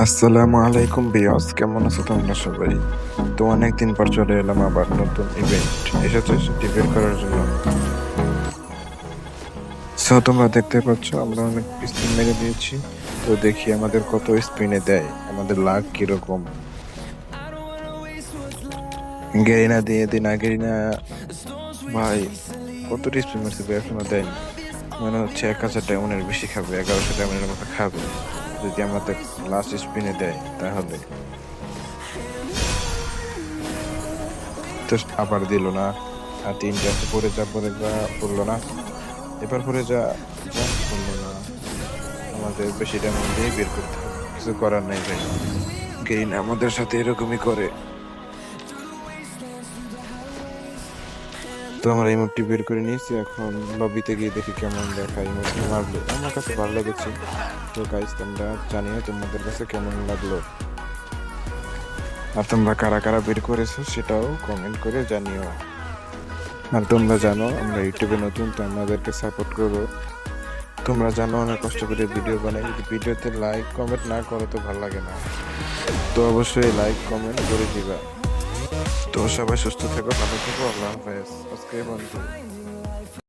আসসালামু আলাইকুম বিয়স, কেমন আছো তোমরা সবাই? তো অনেকদিন পর চলে এলাম আবার নতুন ইভেন্ট এসেছে সেটি বের করার জন্য। সো তোমরা দেখতে পাচ্ছ আমরা অনেক স্পিন মেরে দিয়েছি। তো দেখি আমাদের কত স্পিনে দেয়, আমাদের লাক কিরকম। গেরিনা দিয়ে দিন, গেরিনা ভাই কতটি স্পিন মারছে ভাই, এখনো দেয়নি। মনে হচ্ছে 1000 ডায়মন্ডের বেশি খাবে, 1100 ডায়মন্ডের মতো খাবে যদি আমাদের লাস্ট স্পিনে দেয় তাহলে। তো আবার দিল না। আর তিনটে আছে, পরে যা পরে যা, পড়লো না। এবার পরে যা, যা পড়লো না। আমাদের বেশি ডায়মন্ড দিয়ে বের করতে হবে, কিছু করার নাই ভাই। গেইন আমাদের সাথে এরকমই করে। তো আমরা ইমোটটি বের করে নিয়েছি, এখন লবিতে গিয়ে দেখি কেমন দেখায়। ইমোটটি মারলো, আমার কাছে ভালো লেগেছে। তো গাইস তোমরা জানিও তোমাদের কাছে কেমন লাগলো, আর তোমরা কারা কারা বের করেছো সেটাও কমেন্ট করে জানিও। আর তোমরা জানো আমরা ইউটিউবে নতুন, তো আমাদেরকে সাপোর্ট করো। তোমরা জানো অনেক কষ্ট করে ভিডিও বানাই, যদি ভিডিওতে লাইক কমেন্ট না করো তো ভালো লাগে না। তো অবশ্যই লাইক কমেন্ট করে দিবা। তো সবাই সুস্থ থেকো, ভালো থেকো, আল্লাহ হাফেজ। আজকে বন্ধু।